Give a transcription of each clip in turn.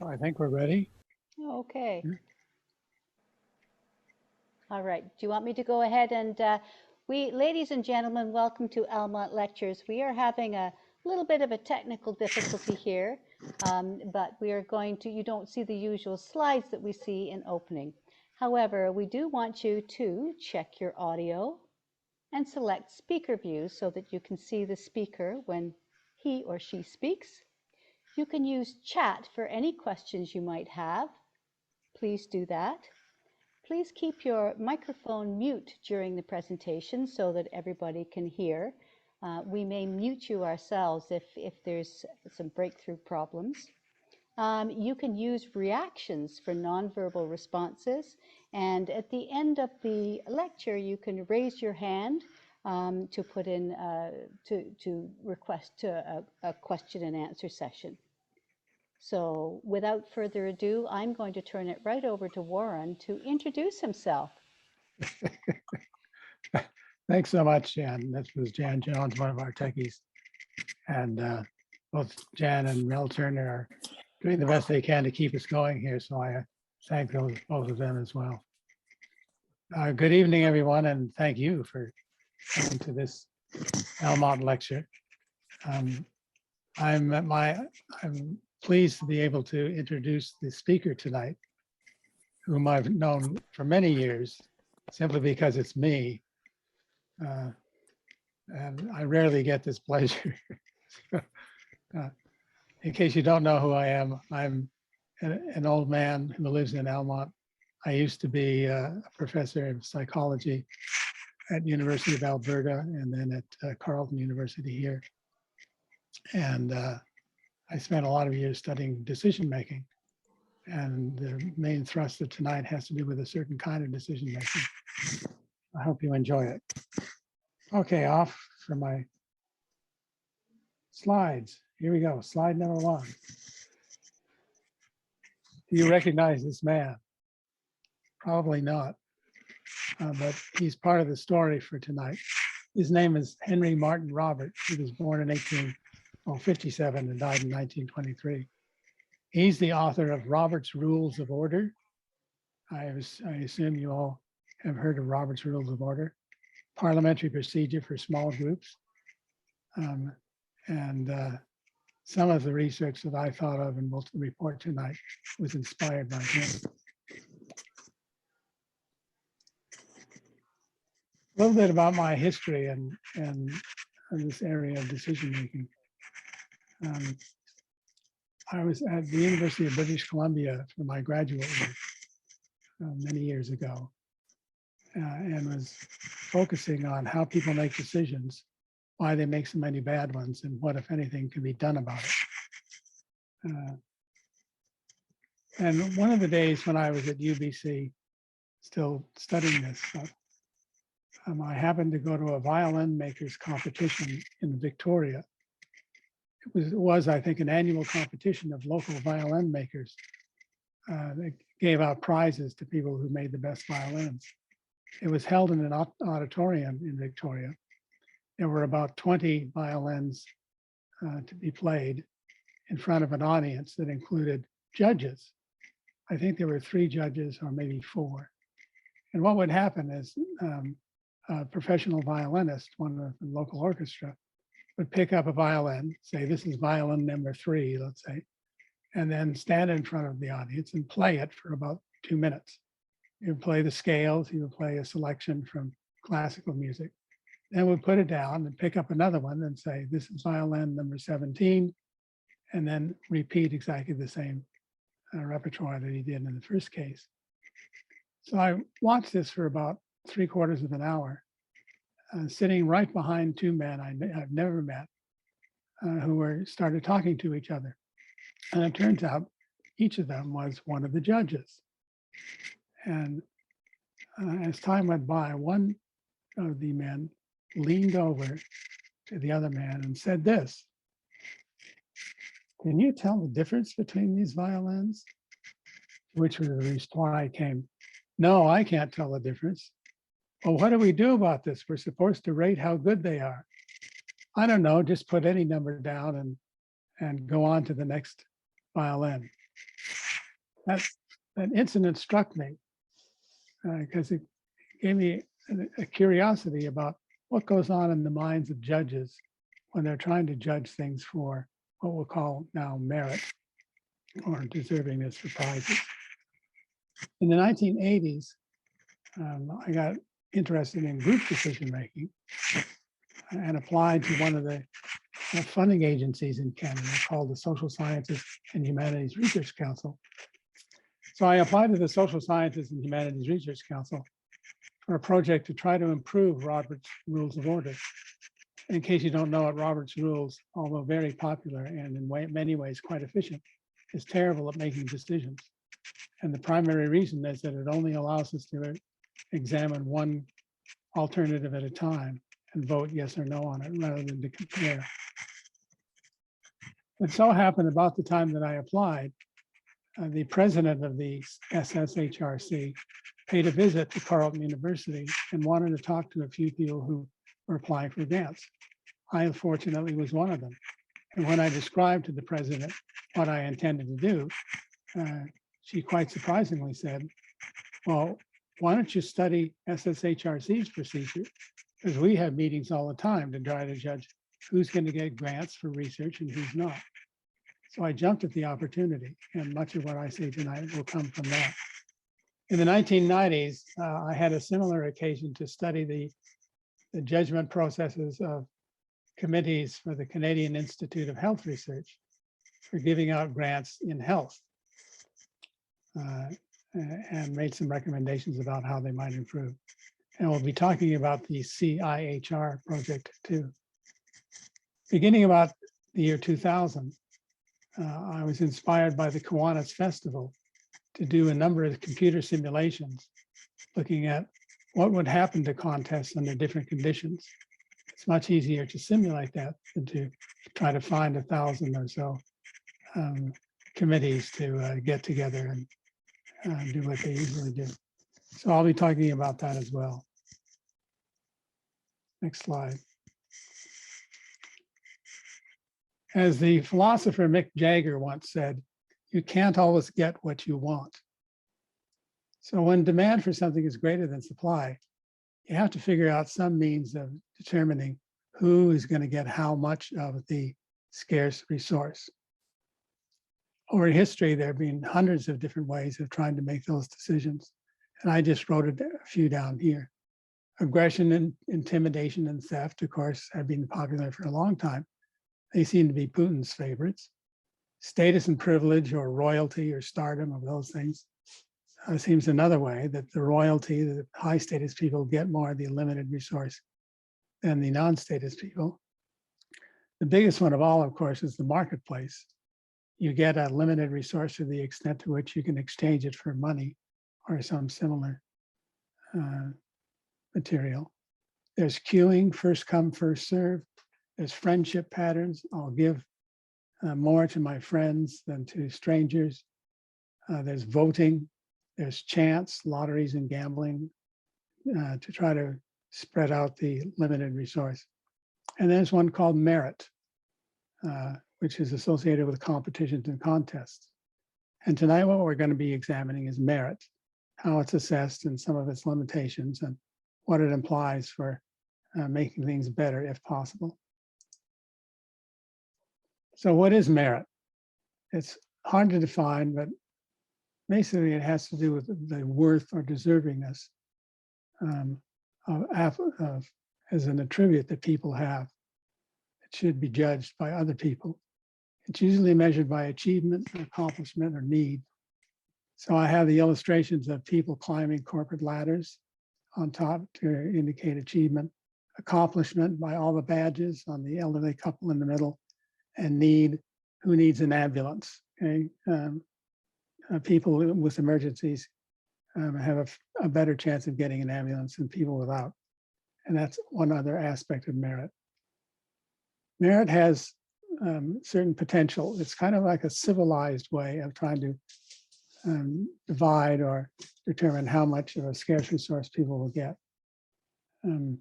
I think we're ready. Okay. Yeah. All right. Do you want me to go ahead and ladies and gentlemen, welcome to Almont Lectures. We are having a little bit of a technical difficulty here, but we are going to, you don't see the usual slides that we see in opening. However, we do want you to check your audio and select speaker view so that you can see the speaker when he or she speaks. You can use chat for any questions you might have. Please do that. Please keep your microphone mute during the presentation so that everybody can hear. We may mute you ourselves if there's some breakthrough problems. You can use reactions for nonverbal responses. And at the end of the lecture, you can raise your hand to put in, to request a question and answer session. So without further ado, I'm going to turn it right over to Warren to introduce himself. Thanks so much, Jan. This was Jan Jones, one of our techies. And both Jan and Mel Turner are doing the best they can to keep us going here. So I thank both of them as well. Good evening, everyone, and thank you for coming to this Almont lecture. I'm pleased to be able to introduce the speaker tonight, whom I've known for many years, simply because it's me. And I rarely get this pleasure. In case you don't know who I am, I'm an old man who lives in Almont. I used to be a professor of psychology at University of Alberta and then at Carleton University here. And I spent a lot of years studying decision making. And the main thrust of tonight has to do with a certain kind of decision making. I hope you enjoy it. Okay, off for my slides. Here we go, slide number 1. Do you recognize this man? Probably not, but he's part of the story for tonight. His name is Henry Martin Robert. He was born in 1857 and died in 1923. He's the author of Robert's Rules of Order. I assume you all have heard of Robert's Rules of Order, parliamentary procedure for small groups. Some of the research that I thought of and will report tonight was inspired by him. A little bit about my history and this area of decision making. I was at the University of British Columbia for my graduate work many years ago, and was focusing on how people make decisions, why they make so many bad ones, and what, if anything, can be done about it. And one of the days when I was at UBC, still studying this stuff, I happened to go to a violin makers competition in Victoria. It was, I think, an annual competition of local violin makers. They gave out prizes to people who made the best violins. It was held in an auditorium in Victoria. There were about 20 violins to be played in front of an audience that included judges. I think there were 3 judges or maybe 4. And what would happen is a professional violinist, one of the local orchestra, would pick up a violin, say, this is violin number 3, let's say, and then stand in front of the audience and play it for about 2 minutes. He would play the scales, he would play a selection from classical music. Then we'd put it down and pick up another one and say, this is violin number 17, and then repeat exactly the same repertoire that he did in the first case. So I watched this for about 3/4 of an hour, sitting right behind 2 men I've never met, who started talking to each other. And it turns out each of them was one of the judges. And as time went by, one of the men leaned over to the other man and said this, "Can you tell the difference between these violins?" To which the reply came, "No, I can't tell the difference." "Well, what do we do about this? We're supposed to rate how good they are." "I don't know, just put any number down and go on to the next violin." that incident struck me because it gave me a curiosity about what goes on in the minds of judges when they're trying to judge things for what we'll call now merit or deservingness for prizes. In the 1980s, I got interested in group decision making and applied to one of the funding agencies in Canada called the Social Sciences and Humanities Research Council. So I applied to the Social Sciences and Humanities Research Council for a project to try to improve Robert's Rules of Order. In case you don't know it, Robert's Rules, although very popular and in many ways quite efficient, is terrible at making decisions. And the primary reason is that it only allows us to examine one alternative at a time and vote yes or no on it rather than to compare. It so happened about the time that I applied, the president of the SSHRC paid a visit to Carleton University and wanted to talk to a few people who were applying for grants. I unfortunately was one of them. And when I described to the president what I intended to do, she quite surprisingly said, well, why don't you study SSHRC's procedure? Because we have meetings all the time to try to judge who's going to get grants for research and who's not. So I jumped at the opportunity, and much of what I say tonight will come from that. In the 1990s, I had a similar occasion to study the judgment processes of committees for the Canadian Institute of Health Research for giving out grants in health, and made some recommendations about how they might improve. And we'll be talking about the CIHR project too. Beginning about the year 2000, I was inspired by the Kiwanis Festival to do a number of computer simulations looking at what would happen to contests under different conditions. It's much easier to simulate that than to try to find 1,000 or so committees to get together and do what they usually do. So I'll be talking about that as well. Next slide. As the philosopher Mick Jagger once said, you can't always get what you want. So when demand for something is greater than supply, you have to figure out some means of determining who is going to get how much of the scarce resource. Over history, there have been hundreds of different ways of trying to make those decisions. And I just wrote a few down here. Aggression and intimidation and theft, of course, have been popular for a long time. They seem to be Putin's favorites. Status and privilege or royalty or stardom of those things seems another way that the royalty, the high status people get more of the limited resource than the non-status people. The biggest one of all, of course, is the marketplace. You get a limited resource to the extent to which you can exchange it for money or some similar material. There's queuing, first come, first serve. There's friendship patterns. I'll give more to my friends than to strangers. There's voting. There's chance, lotteries and gambling to try to spread out the limited resource. And there's one called merit, which is associated with competitions and contests. And tonight what we're going to be examining is merit, how it's assessed and some of its limitations and what it implies for making things better if possible. So what is merit? It's hard to define, but basically it has to do with the worth or deservingness as an attribute that people have. It should be judged by other people. It's usually measured by achievement, accomplishment, or need. So I have the illustrations of people climbing corporate ladders on top to indicate achievement, accomplishment by all the badges on the elderly couple in the middle, and need, who needs an ambulance, okay? People with emergencies have a better chance of getting an ambulance than people without. And that's one other aspect of merit. Merit has certain potential. It's kind of like a civilized way of trying to divide or determine how much of a scarce resource people will get. And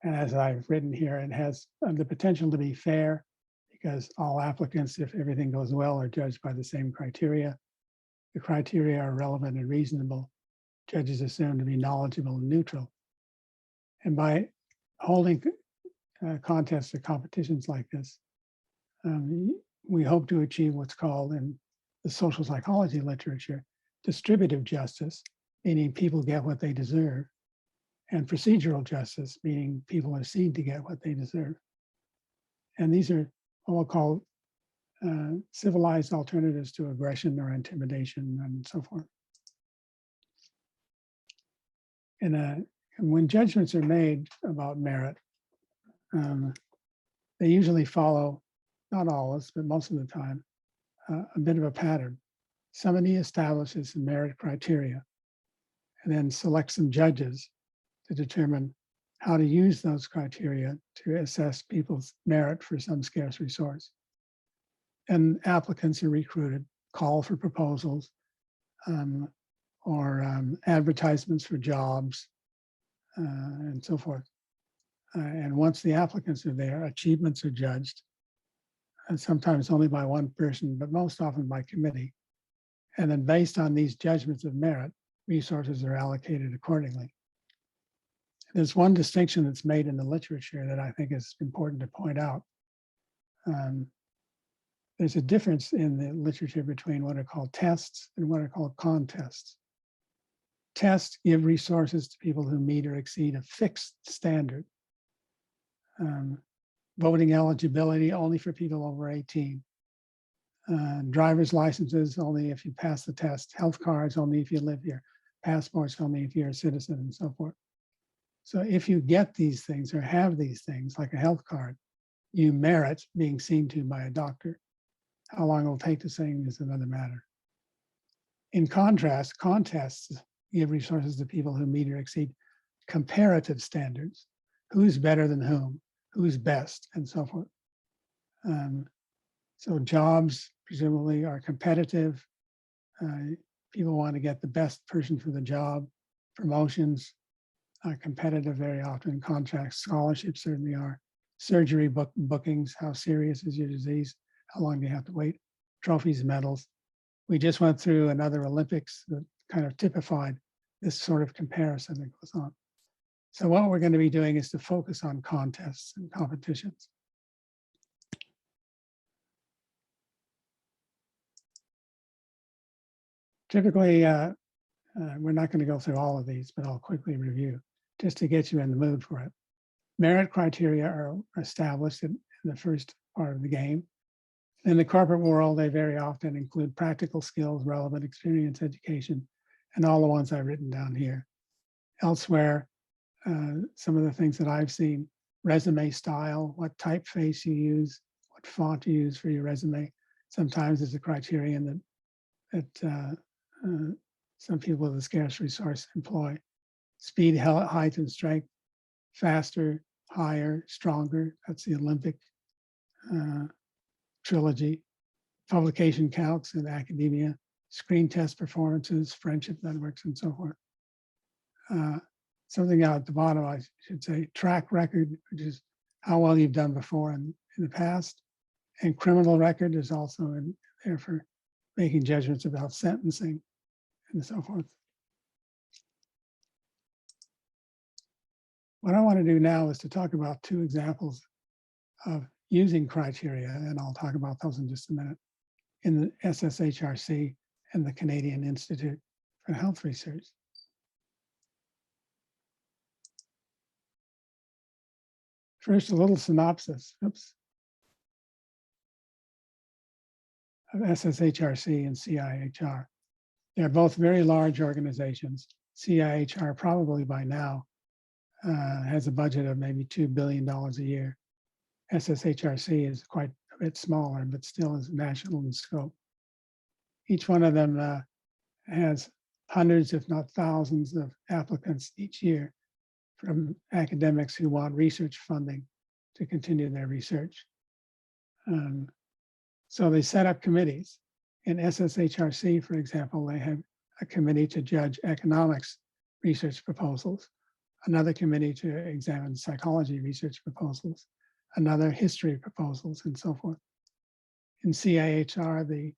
as I've written here, it has the potential to be fair because all applicants, if everything goes well, are judged by the same criteria. the criteria are relevant and reasonable. Judges assumed to be knowledgeable and neutral. And by holding contests or competitions like this, we hope to achieve what's called in the social psychology literature, distributive justice, meaning people get what they deserve, and procedural justice, meaning people are seen to get what they deserve. And these are what we'll call civilized alternatives to aggression or intimidation and so forth. And when judgments are made about merit, they usually follow, not always, but most of the time, a bit of a pattern. Somebody establishes some merit criteria and then selects some judges to determine how to use those criteria to assess people's merit for some scarce resource. And applicants are recruited, call for proposals, or advertisements for jobs, and so forth. And once the applicants are there, achievements are judged, and sometimes only by one person, but most often by committee. And then based on these judgments of merit, resources are allocated accordingly. There's one distinction that's made in the literature that I think is important to point out. There's a difference in the literature between what are called tests and what are called contests. Tests give resources to people who meet or exceed a fixed standard. Voting eligibility only for people over 18. Driver's licenses only if you pass the test. Health cards only if you live here. Passports only if you're a citizen, and so forth. So if you get these things or have these things, like a health card, you merit being seen to by a doctor. How long it'll take to sing is another matter. In contrast, contests give resources to people who meet or exceed comparative standards. Who's better than whom? Who's best, and so forth. So jobs presumably are competitive. People want to get the best person for the job. Promotions are competitive very often. Contracts, scholarships certainly are. Surgery bookings, how serious is your disease? How long do you have to wait? Trophies, medals. We just went through another Olympics that kind of typified this sort of comparison that goes on. So what we're going to be doing is to focus on contests and competitions. Typically, we're not going to go through all of these, but I'll quickly review just to get you in the mood for it. Merit criteria are established in the first part of the game. In the corporate world, they very often include practical skills, relevant experience, education, and all the ones I've written down here. Elsewhere, some of the things that I've seen, resume style, what typeface you use, what font you use for your resume. Sometimes it's a criterion that some people with a scarce resource employ. Speed, height, and strength, faster, higher, stronger. That's the Olympic trilogy. Publication counts in academia, screen test performances, friendship networks, and so forth. Something out at the bottom, I should say, track record, which is how well you've done before in the past. And criminal record is also in there for making judgments about sentencing and so forth. What I want to do now is to talk about two examples of using criteria, and I'll talk about those in just a minute, in the SSHRC and the Canadian Institute for Health Research. First, a little synopsis, of SSHRC and CIHR. They're both very large organizations. CIHR probably by now has a budget of maybe $2 billion a year. SSHRC is quite a bit smaller, but still is national in scope. Each one of them has hundreds, if not thousands, of applicants each year from academics who want research funding to continue their research. So they set up committees. In SSHRC, for example, they have a committee to judge economics research proposals, another committee to examine psychology research proposals, another history proposals, and so forth. In CIHR, the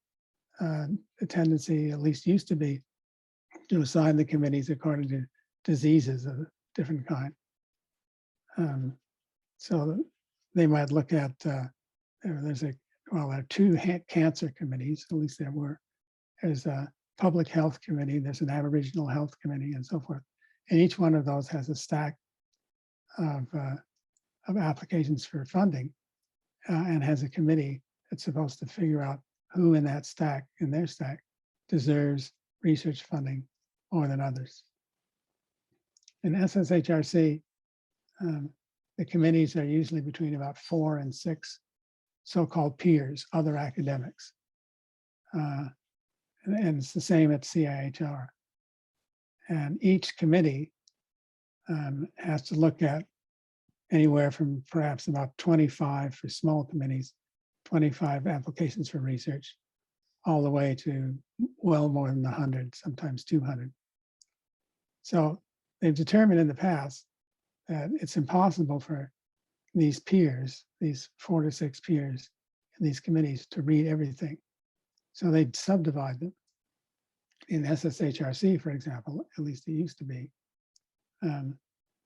a tendency, at least used to be, to assign the committees according to diseases of a different kind. So they might look at, there are two cancer committees, at least there were. There's a public health committee, there's an Aboriginal health committee, and so forth. And each one of those has a stack of applications for funding and has a committee that's supposed to figure out who in that stack, in their stack, deserves research funding more than others. In SSHRC, the committees are usually between about 4 and 6 so-called peers, other academics. And it's the same at CIHR. And each committee has to look at anywhere from perhaps about 25 for small committees, 25 applications for research, all the way to well more than 100, sometimes 200. So they've determined in the past that it's impossible for these peers, these 4 to 6 peers in these committees to read everything. So they subdivide them. In SSHRC, for example, at least it used to be,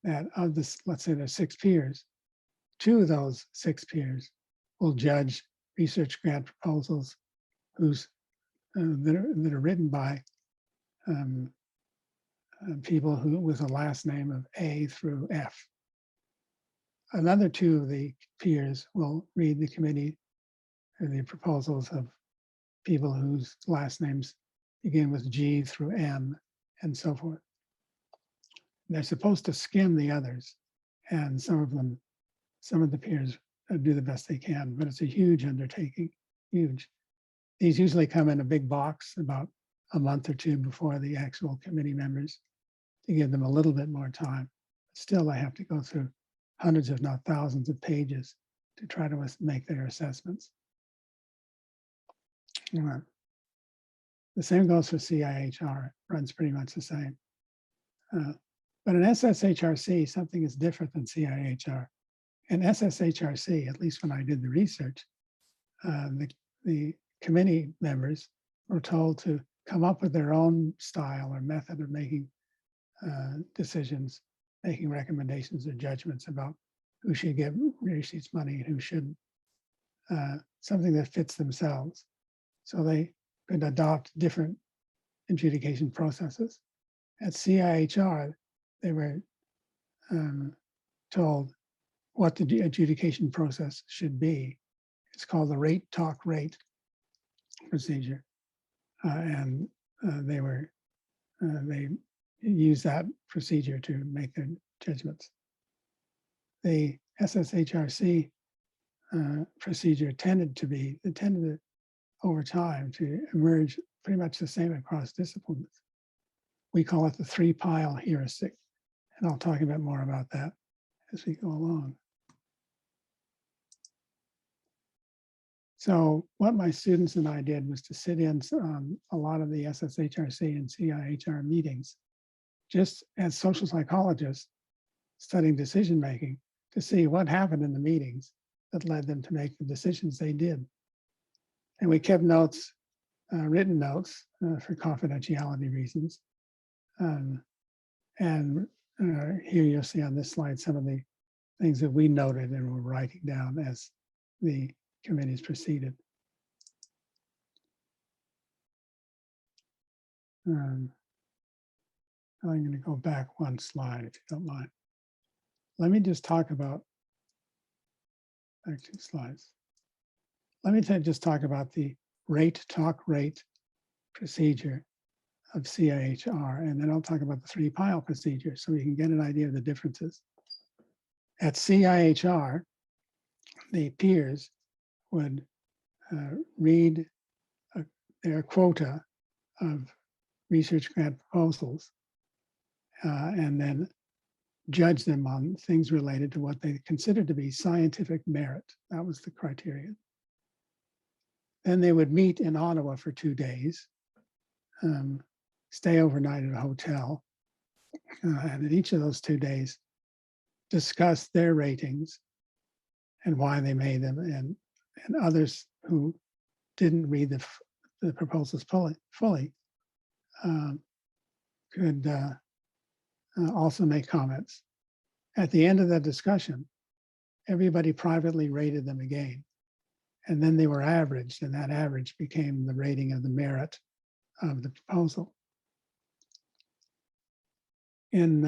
that of this, let's say there's 6 peers, 2 of those 6 peers will judge research grant proposals that are written by people who with a last name of A through F. Another 2 of the peers will read the committee or the proposals of people whose last names begin with G through M and so forth. They're supposed to skim the others, and some of the peers do the best they can, but it's a huge undertaking, huge. These usually come in a big box about a month or 2 before the actual committee members to give them a little bit more time. Still, I have to go through hundreds, if not thousands of pages to try to make their assessments. The same goes for CIHR, runs pretty much the same. But in SSHRC, something is different than CIHR. In SSHRC, at least when I did the research, the committee members were told to come up with their own style or method of making decisions, making recommendations or judgments about who should get research money and who shouldn't, something that fits themselves. So they could adopt different adjudication processes. At CIHR, they were told what the adjudication process should be. It's called the rate talk rate procedure. And they use that procedure to make their judgments. The SSHRC procedure tended over time to emerge pretty much the same across disciplines. We call it the 3-pile heuristic, and I'll talk a bit more about that as we go along. So what my students and I did was to sit in a lot of the SSHRC and CIHR meetings, just as social psychologists studying decision making, to see what happened in the meetings that led them to make the decisions they did. And we kept notes, written notes for confidentiality reasons. And here you'll see on this slide some of the things that we noted and were writing down as the committees proceeded. I'm going to go back 1 slide, if you don't mind. Let me just talk about, back 2 slides. Let me just talk about the rate talk rate procedure of CIHR, and then I'll talk about the 3-pile procedure so you can get an idea of the differences. At CIHR, the peers would read their quota of research grant proposals and then judge them on things related to what they considered to be scientific merit. That was the criterion. Then they would meet in Ottawa for 2 days, stay overnight at a hotel, and at each of those 2 days, discuss their ratings and why they made them, and others who didn't read the proposals fully could also make comments. At the end of the discussion, everybody privately rated them again. And then they were averaged, and that average became the rating of the merit of the proposal. In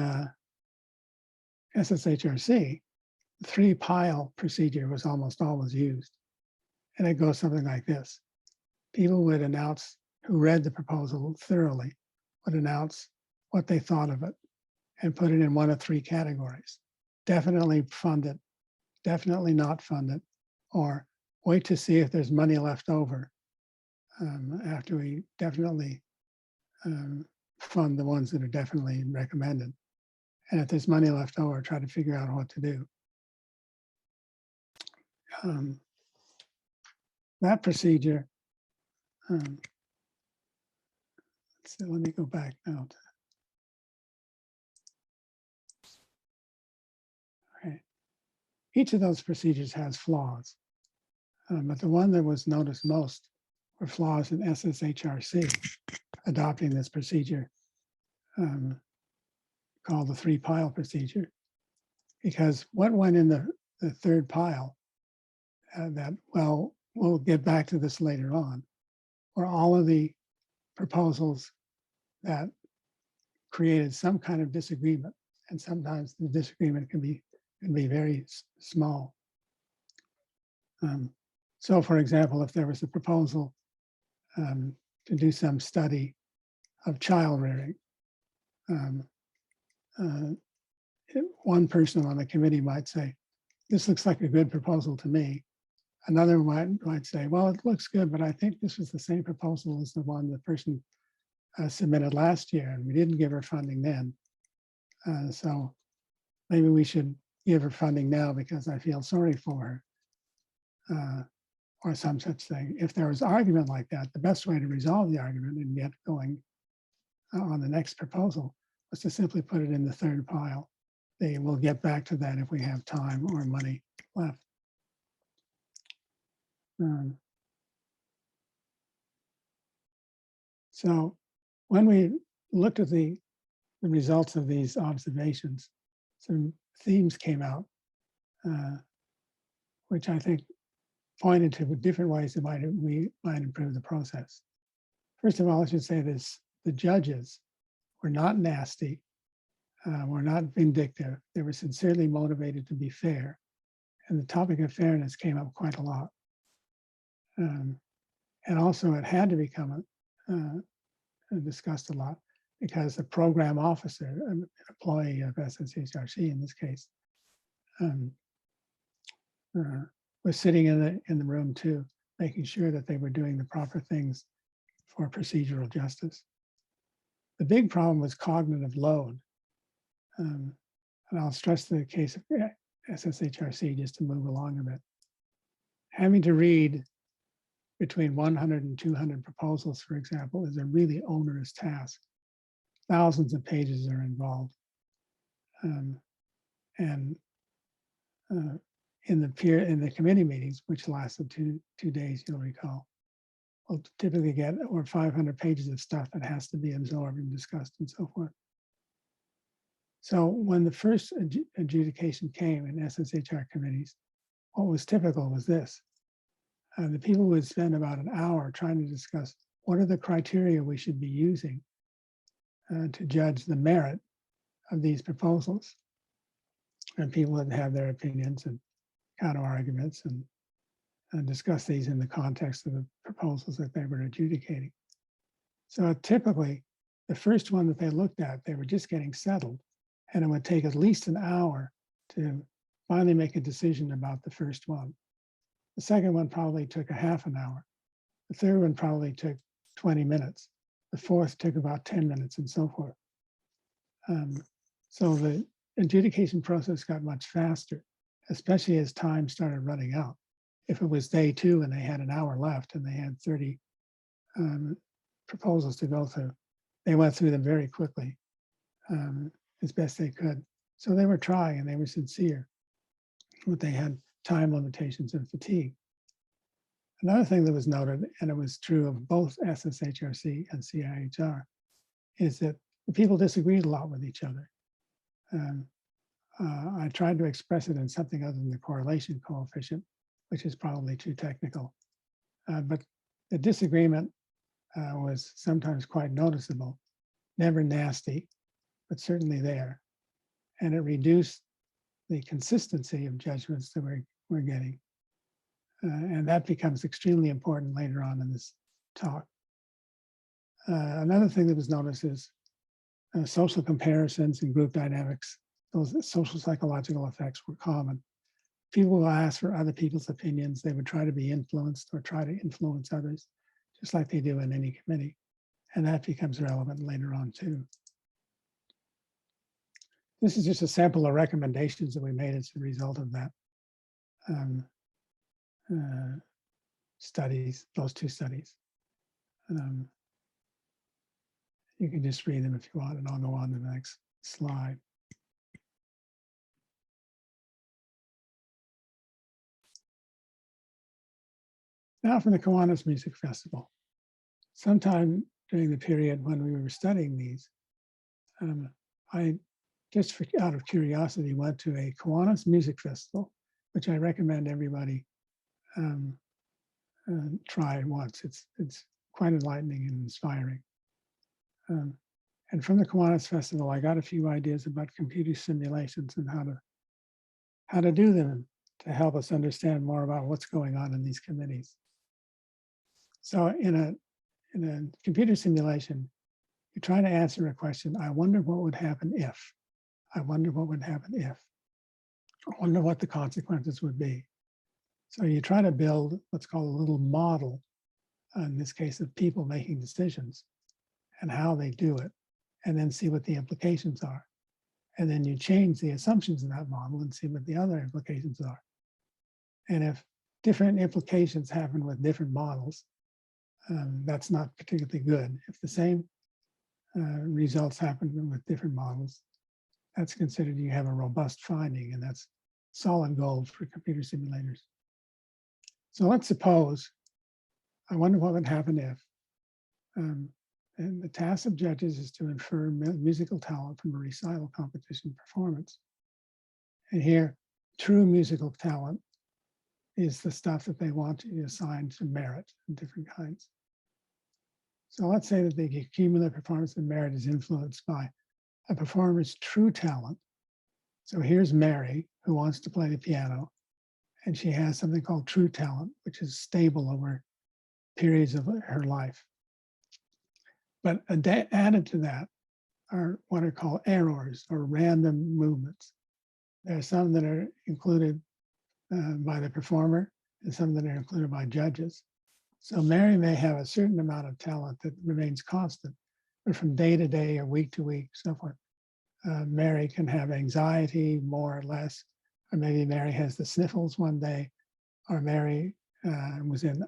SSHRC, the 3-pile procedure was almost always used. And it goes something like this. People would announce, who read the proposal thoroughly, would announce what they thought of it and put it in one of 3 categories. Definitely fund it, definitely not fund it, or wait to see if there's money left over after we definitely fund the ones that are definitely recommended. And if there's money left over, try to figure out what to do. That procedure, so let me go back now. Okay. Each of those procedures has flaws, but the one that was noticed most were flaws in SSHRC, adopting this procedure called the 3-pile procedure, because what went in the 3rd pile that, well, we'll get back to this later on, were all of the proposals that created some kind of disagreement, and sometimes the disagreement can be very small. So, for example, if there was a proposal to do some study of child rearing, one person on the committee might say, "This looks like a good proposal to me." Another might say, "Well, it looks good, but I think this was the same proposal as the one the person submitted last year, and we didn't give her funding then. So maybe we should give her funding now because I feel sorry for her," or some such thing. If there was argument like that, the best way to resolve the argument and get going on the next proposal was to simply put it in the 3rd pile. We'll get back to that if we have time or money left. So when we looked at the results of these observations, some themes came out, which I think pointed to different ways that we might improve the process. First of all, I should say this: the judges were not nasty, were not vindictive. They were sincerely motivated to be fair. And the topic of fairness came up quite a lot. And also it had to become discussed a lot because the program officer, an employee of SSHRC in this case, was sitting in the room too, making sure that they were doing the proper things for procedural justice. The big problem was cognitive load. And I'll stress the case of SSHRC just to move along a bit. Having to read between 100 and 200 proposals, for example, is a really onerous task. Thousands of pages are involved. And in the committee meetings, which lasted two days, you'll recall, we'll typically get over 500 pages of stuff that has to be absorbed and discussed and so forth. So when the first adjudication came in SSHR committees, what was typical was this. The people would spend about an hour trying to discuss what are the criteria we should be using to judge the merit of these proposals. And people would have their opinions and counter arguments and discuss these in the context of the proposals that they were adjudicating. So typically, the first one that they looked at, they were just getting settled, and it would take at least an hour to finally make a decision about the first one. The second one probably took a half an hour. The third one probably took 20 minutes. The fourth took about 10 minutes and so forth. So the adjudication process got much faster, especially as time started running out. If it was day 2 and they had an hour left and they had 30 proposals to go through, they went through them very quickly as best they could. So they were trying and they were sincere, but they had time limitations and fatigue. Another thing that was noted, and it was true of both SSHRC and CIHR, is that the people disagreed a lot with each other. I tried to express it in something other than the correlation coefficient, which is probably too technical. But the disagreement was sometimes quite noticeable, never nasty, but certainly there. And it reduced the consistency of judgments that we're getting. And that becomes extremely important later on in this talk. Another thing that was noticed is social comparisons and group dynamics. Those social psychological effects were common. People will ask for other people's opinions. They would try to be influenced or try to influence others, just like they do in any committee. And that becomes relevant later on too. This is just a sample of recommendations that we made as a result of that studies, those two studies. You can just read them if you want, and I'll go on to the next slide. Now from the Kiwanis Music Festival. Sometime during the period when we were studying these, I just out of curiosity went to a Kiwanis Music Festival, which I recommend everybody try once. It's quite enlightening and inspiring. And from the Kiwanis Festival, I got a few ideas about computer simulations and how to do them to help us understand more about what's going on in these committees. So in a computer simulation, you're trying to answer a question. I wonder what would happen if. I wonder what would happen if. I wonder what the consequences would be. So you try to build what's called a little model, in this case of people making decisions and how they do it, and then see what the implications are. And then you change the assumptions in that model and see what the other implications are. And if different implications happen with different models, that's not particularly good. If the same results happen with different models, that's considered you have a robust finding, and that's solid gold for computer simulators. So let's suppose, I wonder what would happen if, and the task of judges is to infer musical talent from a recital competition performance. And here, true musical talent is the stuff that they want to assign to merit in different kinds. So let's say that the cumulative performance of merit is influenced by a performer's true talent. So here's Mary, who wants to play the piano, and she has something called true talent, which is stable over periods of her life. But added to that are what are called errors or random movements. There are some that are included by the performer and some that are included by judges. So Mary may have a certain amount of talent that remains constant, but from day to day or week to week, so forth. Mary can have anxiety more or less, or maybe Mary has the sniffles one day, or Mary was in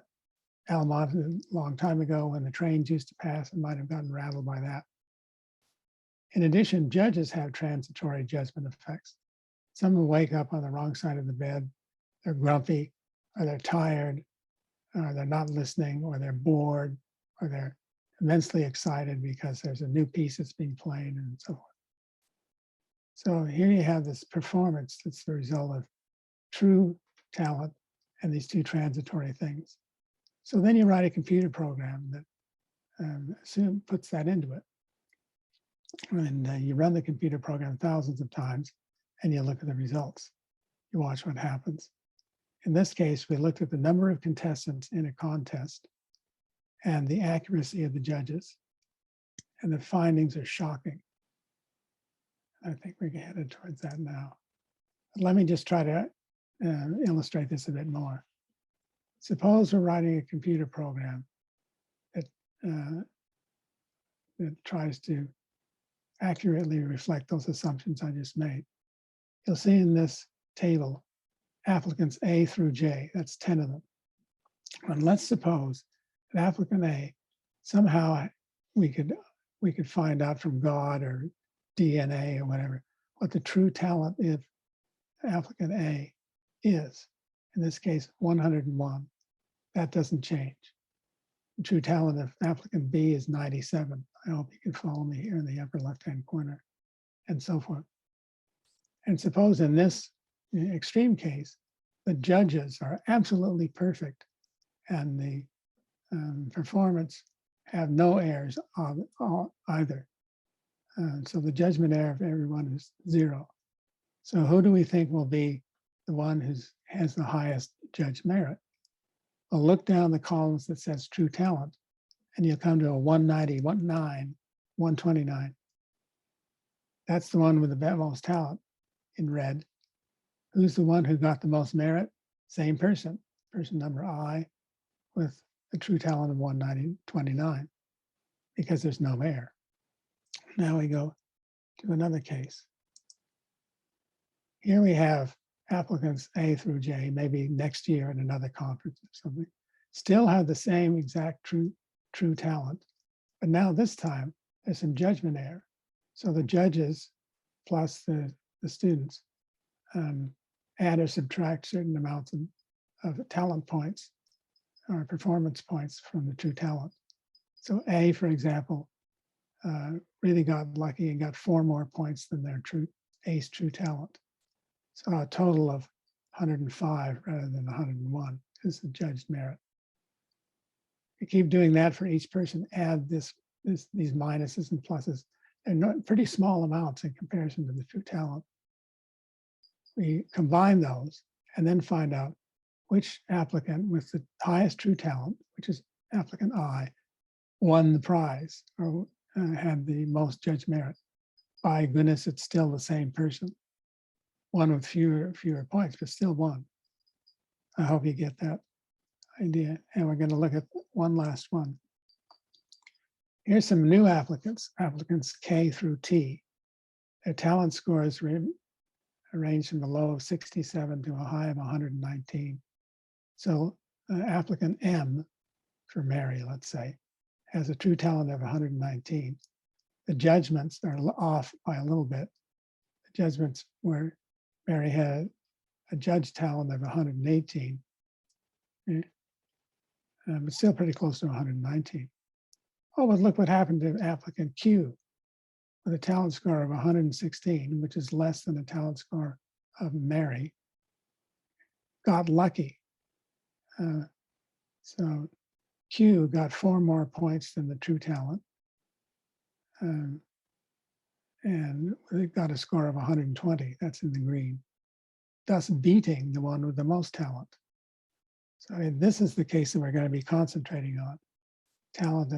Almont a long time ago when the trains used to pass and might have gotten rattled by that. In addition, judges have transitory judgment effects. Some will wake up on the wrong side of the bed, they're grumpy, or they're tired, or they're not listening, or they're bored, or they're immensely excited because there's a new piece that's being played and so forth. So here you have this performance that's the result of true talent and these two transitory things. So then you write a computer program that puts that into it. And you run the computer program thousands of times and you look at the results. You watch what happens. In this case, we looked at the number of contestants in a contest and the accuracy of the judges. And the findings are shocking. I think we're headed towards that now. But let me just try to illustrate this a bit more. Suppose we're writing a computer program that tries to accurately reflect those assumptions I just made. You'll see in this table, applicants A through J, that's 10 of them. And let's suppose that applicant A, somehow we could find out from God or DNA or whatever, what the true talent of applicant A is. In this case, 101. that doesn't change. The true talent of applicant B is 97. I hope you can follow me here in the upper left-hand corner, and so forth. And suppose in this extreme case, the judges are absolutely perfect and the performance have no errors either. So the judgment error of everyone is 0. So who do we think will be the one who has the highest judge merit? Well, look down the columns that says true talent, and you'll come to a 190, 129. That's the one with the most talent in red. Who's the one who got the most merit? Same person number I, with a true talent of 190, 29, because there's no error. Now we go to another case. Here we have applicants A through J, maybe next year in another conference or something, still have the same exact true talent, but now this time there's some judgment error. So the judges plus the students add or subtract certain amounts of talent points or performance points from the true talent. So A, for example, really got lucky and got 4 more points than their A's true talent. So a total of 105 rather than 101 is the judged merit. You keep doing that for each person, add these minuses and pluses. They're not pretty small amounts in comparison to the true talent. We combine those and then find out which applicant with the highest true talent, which is applicant I, won the prize or had the most judged merit. By goodness, it's still the same person. One with fewer points, but still one. I hope you get that idea. And we're going to look at one last one. Here's some new applicants K through T. Their talent scores range from a low of 67 to a high of 119. So applicant M, for Mary, let's say, has a true talent of 119. The judgments are off by a little bit. The judgments were Mary had a judge talent of 118, but still pretty close to 119. Oh, but look what happened to applicant Q with a talent score of 116, which is less than the talent score of Mary. Got lucky. So Q got 4 more points than the true talent. And it got a score of 120, that's in the green, thus beating the one with the most talent. So this is the case that we're going to be concentrating on, talent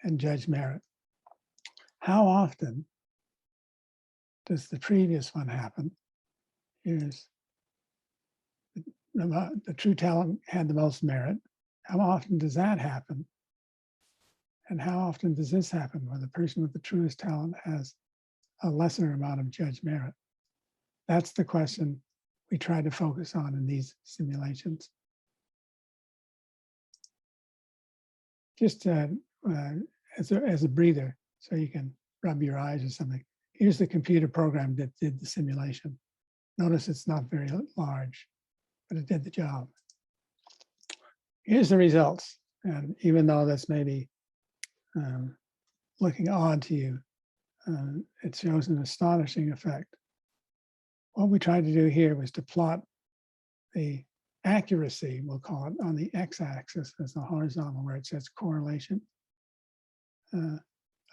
and judge merit. How often does the previous one happen? Here's the true talent had the most merit. How often does that happen? And how often does this happen where the person with the truest talent has a lesser amount of judge merit? That's the question we try to focus on in these simulations. Just as a breather, so you can rub your eyes or something. Here's the computer program that did the simulation. Notice it's not very large, but it did the job. Here's the results. And even though that's maybe looking odd to you, it shows an astonishing effect. What we tried to do here was to plot the accuracy, we'll call it, on the x-axis as the horizontal where it says correlation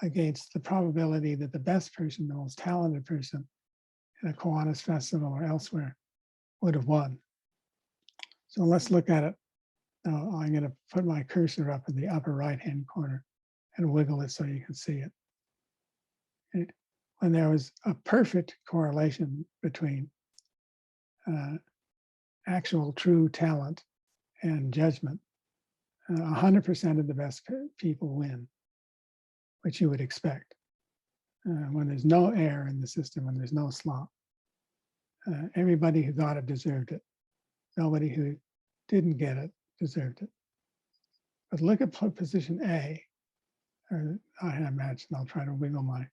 against the probability that the best person, the most talented person at a Kiwanis festival or elsewhere would have won. So let's look at it. Now I'm going to put my cursor up in the upper right-hand corner and wiggle it so you can see it. When there was a perfect correlation between actual true talent and judgment, 100% of the best people win, which you would expect. When there's no error in the system, when there's no slop, everybody who got it deserved it. Nobody who didn't get it deserved it. But look at position A. I imagine I'll try to wiggle my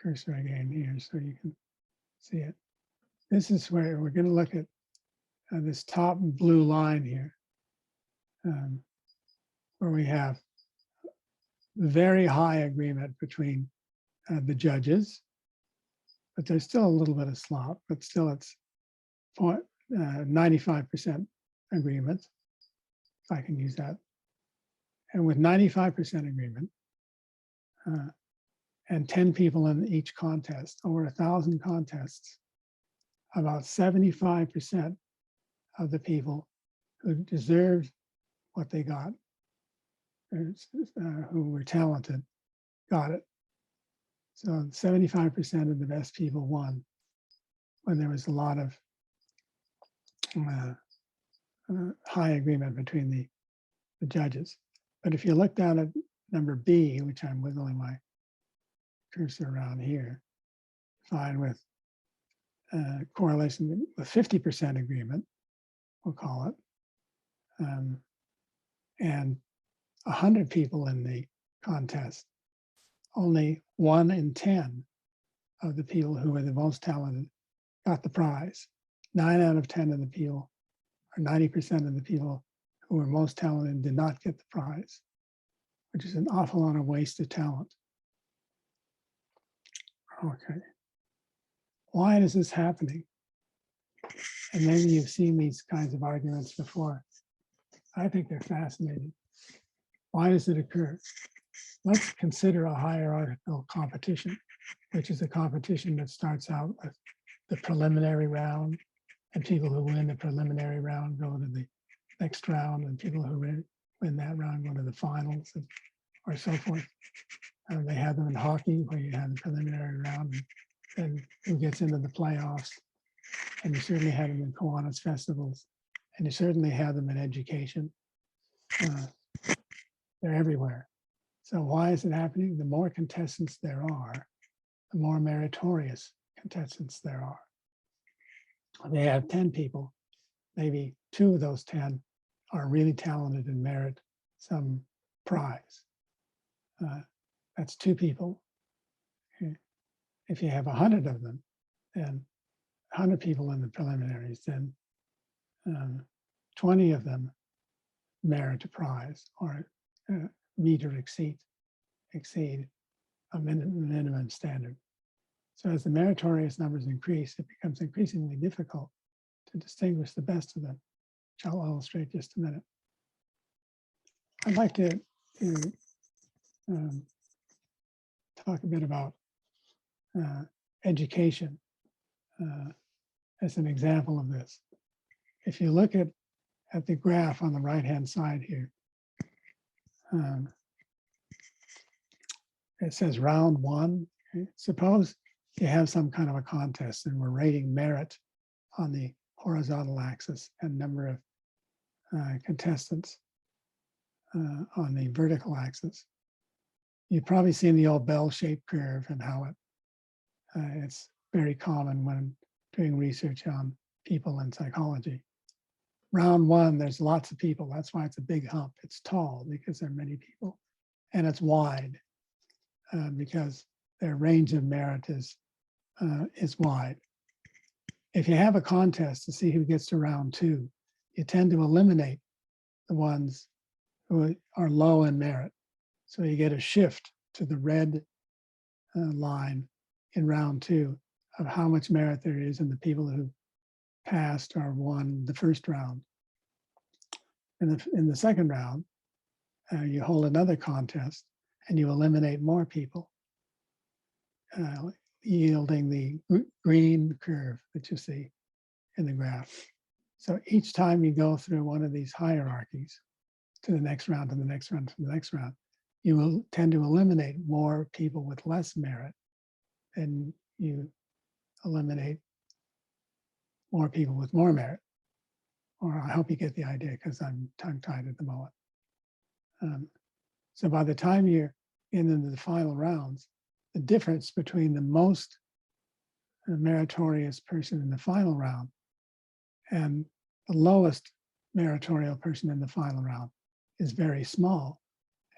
cursor again here so you can see it. This is where we're going to look at this top blue line here. where we have very high agreement between the judges, but there's still a little bit of slop, but still it's 95% agreement, if I can use that. And with 95% agreement, and 10 people in each contest, over 1,000 contests, about 75% of the people who deserved what they got, who were talented, got it. So 75% of the best people won when there was a lot of high agreement between the judges. But if you look down at number B, which I'm wiggling my cursor around here, find with correlation with 50% agreement, we'll call it, and 100 people in the contest, only 1 in 10 of the people who were the most talented got the prize. 9 out of 10 of the people, or 90% of the people who were most talented did not get the prize, which is an awful lot of wasted talent. Okay. Why is this happening? And maybe you've seen these kinds of arguments before. I think they're fascinating. Why does it occur? Let's consider a hierarchical competition, which is a competition that starts out with the preliminary round, and people who win the preliminary round go to the next round, and people who win that round go to the finals, or so forth. They have them in hockey, where you have the preliminary round, and who gets into the playoffs. And you certainly have them in Kiwanis festivals, and you certainly have them in education. They're everywhere. So why is it happening? The more contestants there are, the more meritorious contestants there are. They have 10 people, maybe 2 of those 10 are really talented and merit some prize. That's 2 people. If you have 100 of them, then 100 people in the preliminaries, then 20 of them merit a prize, or meet or exceed a minimum standard. So as the meritorious numbers increase, it becomes increasingly difficult to distinguish the best of them, which I'll illustrate just a minute. I'd like to talk a bit about education as an example of this. If you look at the graph on the right-hand side here, it says round 1. Okay? Suppose you have some kind of a contest and we're rating merit on the horizontal axis and number of contestants on the vertical axis. You've probably seen the old bell-shaped curve and how it's very common when doing research on people in psychology. Round 1, there's lots of people. That's why it's a big hump. It's tall because there are many people, and it's wide because their range of merit is wide. If you have a contest to see who gets to round 2, you tend to eliminate the ones who are low in merit. So you get a shift to the red line in round 2 of how much merit there is in the people who passed or won the first round. In the second round, you hold another contest and you eliminate more people, yielding the green curve that you see in the graph. So each time you go through one of these hierarchies to the next round, to the next round, to the next round, you will tend to eliminate more people with less merit, and you eliminate more people with more merit. Or I hope you get the idea, because I'm tongue-tied at the moment. So by the time you're into the final rounds, the difference between the most meritorious person in the final round and the lowest meritorious person in the final round is very small.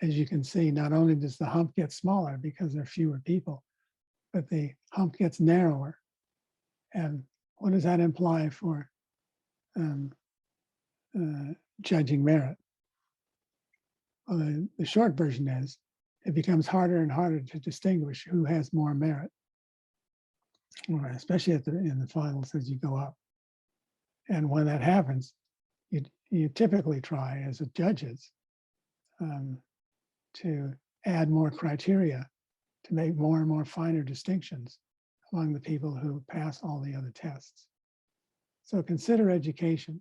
As you can see, not only does the hump get smaller because there are fewer people, but the hump gets narrower. And what does that imply for judging merit? The short version is, it becomes harder and harder to distinguish who has more merit, especially in the finals as you go up. And when that happens, you typically try as judges to add more criteria to make more and more finer distinctions among the people who pass all the other tests. So consider education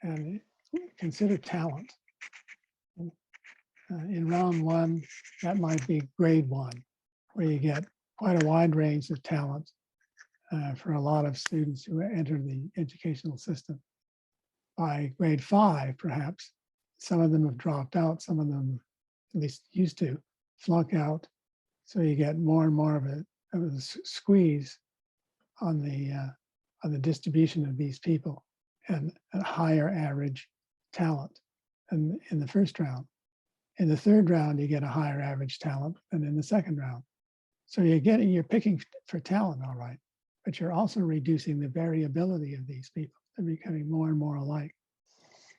and consider talent. In round one, that might be grade one, where you get quite a wide range of talent for a lot of students who enter the educational system. By grade five, perhaps, some of them have dropped out, some of them at least used to flunk out. So you get more and more of a squeeze on the distribution of these people and a higher average talent than in the first round. In the third round, you get a higher average talent than in the second round. So you're picking for talent, all right, but you're also reducing the variability of these people. They're becoming more and more alike.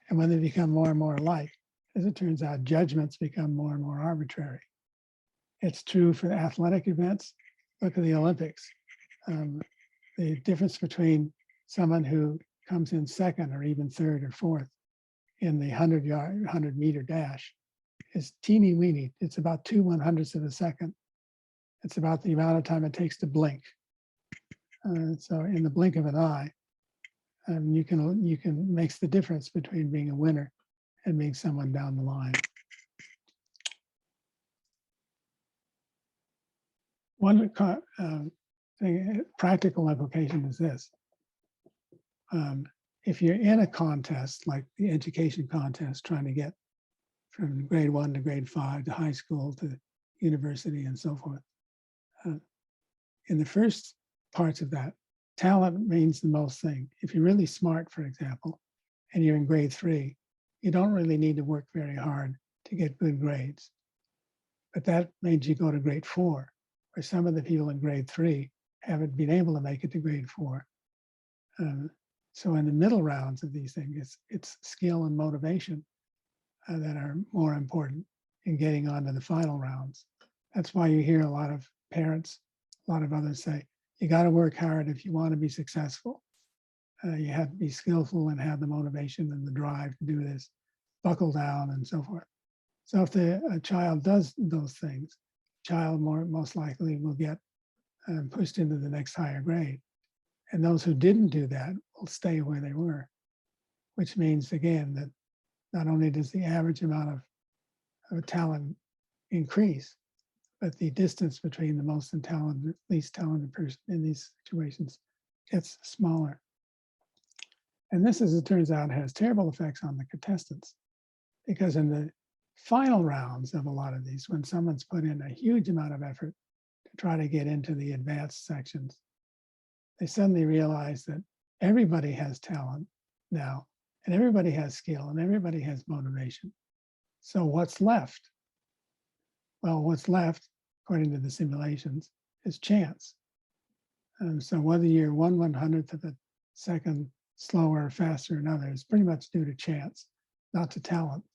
And when they become more and more alike, as it turns out, judgments become more and more arbitrary. It's true for athletic events. Look at the Olympics. The difference between someone who comes in second or even third or fourth in the 100-meter dash is teeny weeny. It's about 2/100ths of a second. It's about the amount of time it takes to blink. So in the blink of an eye, you can makes the difference between being a winner and being someone down the line. One practical implication is this. If you're in a contest, like the education contest, trying to get from grade 1 to grade 5 to high school to university and so forth, in the first parts of that, talent means the most thing. If you're really smart, for example, and you're in grade 3, you don't really need to work very hard to get good grades. But that means you go to grade 4, where some of the people in grade 3 haven't been able to make it to grade 4. So in the middle rounds of these things, it's skill and motivation that are more important in getting on to the final rounds. That's why you hear a lot of parents, a lot of others say, you got to work hard if you want to be successful. You have to be skillful and have the motivation and the drive to do this, buckle down and so forth. So if a child does those things, child most likely will get pushed into the next higher grade. And those who didn't do that will stay where they were, which means, again, that not only does the average amount of talent increase, but the distance between the most talented, least talented person in these situations gets smaller. And this, as it turns out, has terrible effects on the contestants, because in the final rounds of a lot of these, when someone's put in a huge amount of effort to try to get into the advanced sections, they suddenly realize that everybody has talent now, and everybody has skill, and everybody has motivation. So what's left? Well, what's left, according to the simulations, is chance. So whether you're 1/100th of a second slower or faster than others, is pretty much due to chance, not to talent.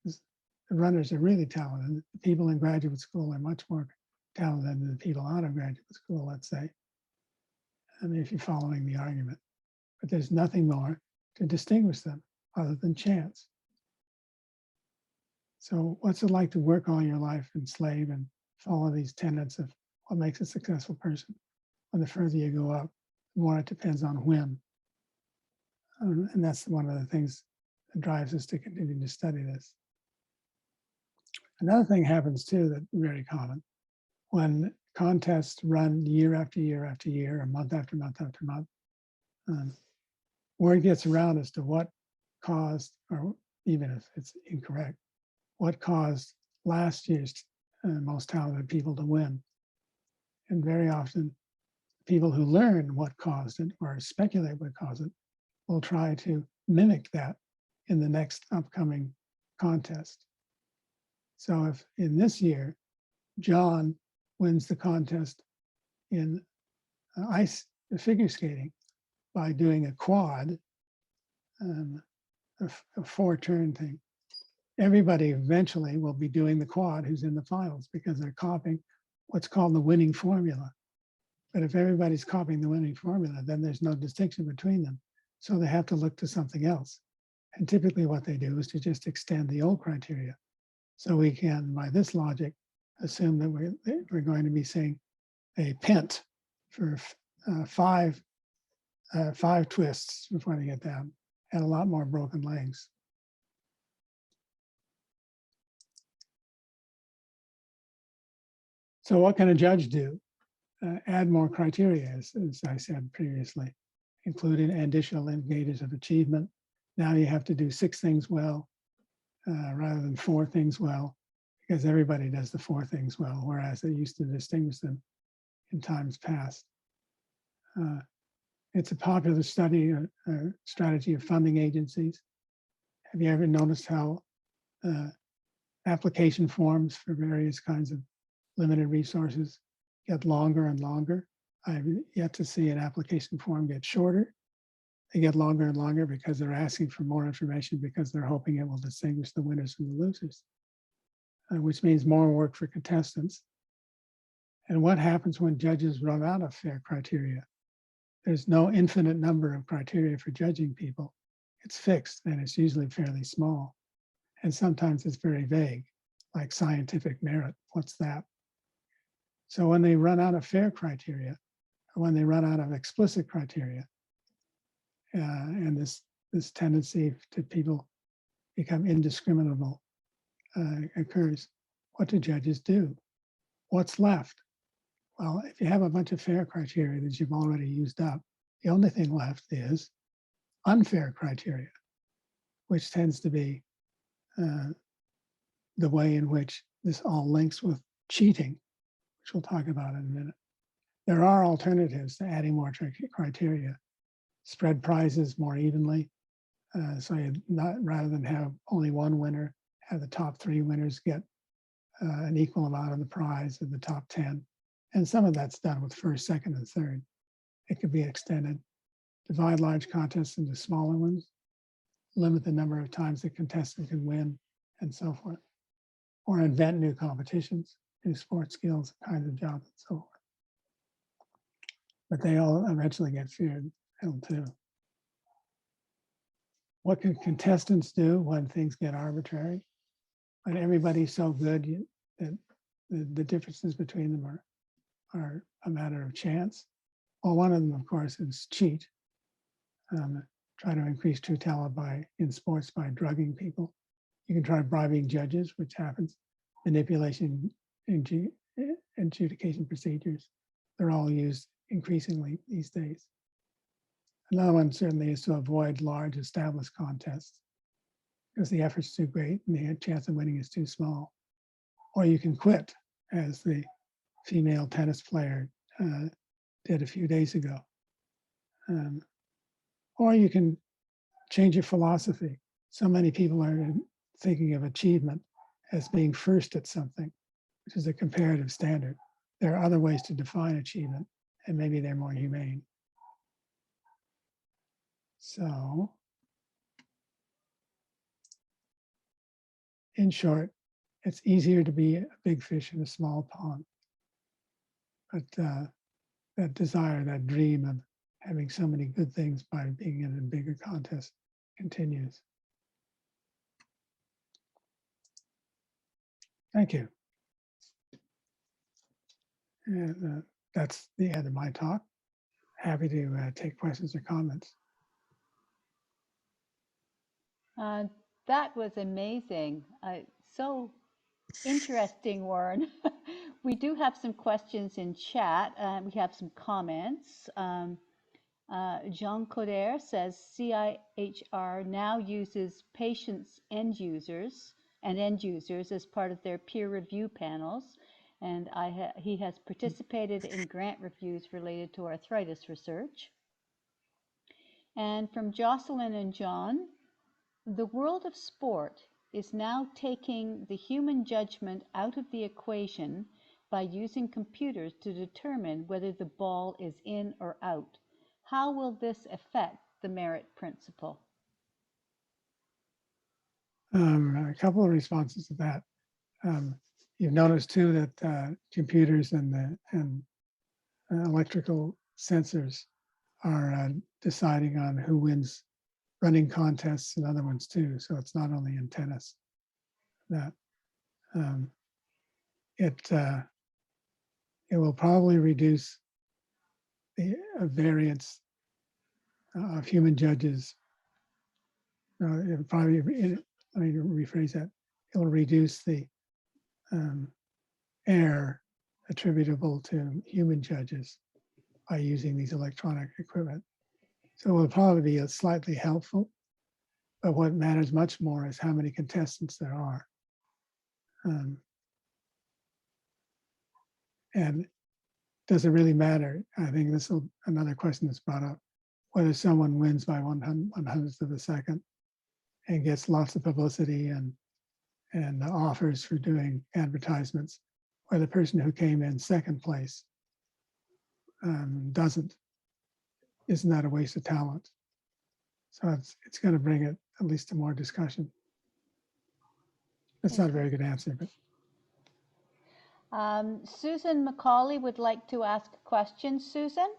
The runners are really talented. The people in graduate school are much more talented than the people out of graduate school, let's say. I mean, if you're following the argument. But there's nothing more to distinguish them other than chance. So what's it like to work all your life and slave and follow these tenets of what makes a successful person? When the further you go up, the more it depends on whim. And that's one of the things that drives us to continue to study this. Another thing happens too that's very common. When contests run year after year after year, or month after month after month, word gets around as to what caused, or even if it's incorrect, what caused last year's most talented people to win. And very often, people who learn what caused it or speculate what caused it will try to mimic that in the next upcoming contest. So if in this year, John wins the contest in figure skating by doing a quad, a 4-turn thing, everybody eventually will be doing the quad who's in the finals because they're copying what's called the winning formula. But if everybody's copying the winning formula, then there's no distinction between them. So they have to look to something else. And typically what they do is to just extend the old criteria. So we can, by this logic, assume that we're going to be seeing a pent for five twists before they get down, and a lot more broken legs. So what can a judge do? Add more criteria, as I said previously, including additional indicators of achievement. Now you have to do 6 things well rather than 4 things well, because everybody does the 4 things well, whereas they used to distinguish them in times past. It's a popular strategy of funding agencies. Have you ever noticed how application forms for various kinds of limited resources get longer and longer? I've yet to see an application form get shorter. They get longer and longer because they're asking for more information because they're hoping it will distinguish the winners from the losers, which means more work for contestants. And what happens when judges run out of fair criteria? There's no infinite number of criteria for judging people. It's fixed and it's usually fairly small. And sometimes it's very vague, like scientific merit. What's that? So when they run out of fair criteria, or when they run out of explicit criteria, and this tendency to people become indiscriminable occurs, what do judges do? What's left? Well, if you have a bunch of fair criteria that you've already used up, the only thing left is unfair criteria, which tends to be the way in which this all links with cheating, which we'll talk about in a minute. There are alternatives to adding more criteria. Spread prizes more evenly. So rather than have only one winner, have the top 3 winners get an equal amount of the prize of the top 10. And some of that's done with first, second, and third. It could be extended. Divide large contests into smaller ones. Limit the number of times the contestant can win, and so forth. Or invent new competitions, new sports skills, kinds of jobs, and so forth. But they all eventually get filled too. What can contestants do when things get arbitrary? When everybody's so good that the differences between them are a matter of chance? Well, one of them, of course, is cheat. Try to increase true talent in sports by drugging people. You can try bribing judges, which happens. Manipulation, adjudication procedures. They're all used increasingly these days. Another one certainly is to avoid large established contests because the effort's too great and the chance of winning is too small. Or you can quit, as the female tennis player did a few days ago. Or you can change your philosophy. So many people are thinking of achievement as being first at something, which is a comparative standard. There are other ways to define achievement, and maybe they're more humane. So, in short, it's easier to be a big fish in a small pond. But that desire, that dream of having so many good things by being in a bigger contest continues. Thank you. And that's the end of my talk. Happy to take questions or comments. That was amazing. So interesting, Warren. We do have some questions in chat. We have some comments. Jean Coder says CIHR now uses patients end users as part of their peer review panels. And he has participated in grant reviews related to arthritis research. And from Jocelyn and John, the world of sport is now taking the human judgment out of the equation by using computers to determine whether the ball is in or out. How will this affect the merit principle? A couple of responses to that. You've noticed too that computers and electrical sensors are deciding on who wins running contests and other ones too. So it's not only in tennis that it will probably reduce the variance of human judges. It probably, let me rephrase that. It will reduce the error attributable to human judges by using these electronic equipment. So it will probably be slightly helpful, but what matters much more is how many contestants there are. And does it really matter? I think this is another question that's brought up, whether someone wins by 1/100th of a second and gets lots of publicity and offers for doing advertisements, or the person who came in second place doesn't. Isn't that a waste of talent? So it's going to bring it at least to more discussion. That's not a very good answer, but. Susan Macaulay would like to ask a question. Susan?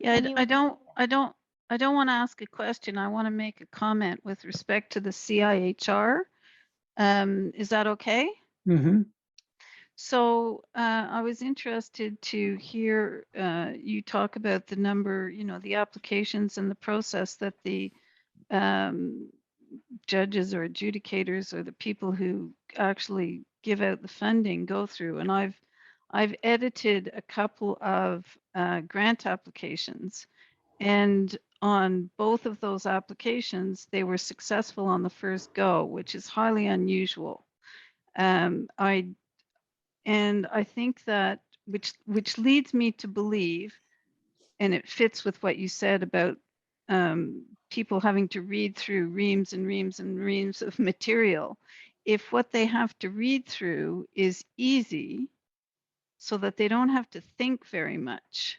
Yeah, I don't want to ask a question. I want to make a comment with respect to the CIHR. Is that okay? Mm-hmm. So I was interested to hear you talk about the number, the applications and the process that the judges or adjudicators or the people who actually give out the funding go through. And I've edited a couple of grant applications, and on both of those applications, they were successful on the first go, which is highly unusual. I think that which leads me to believe, and it fits with what you said about people having to read through reams and reams and reams of material. If what they have to read through is easy, so that they don't have to think very much,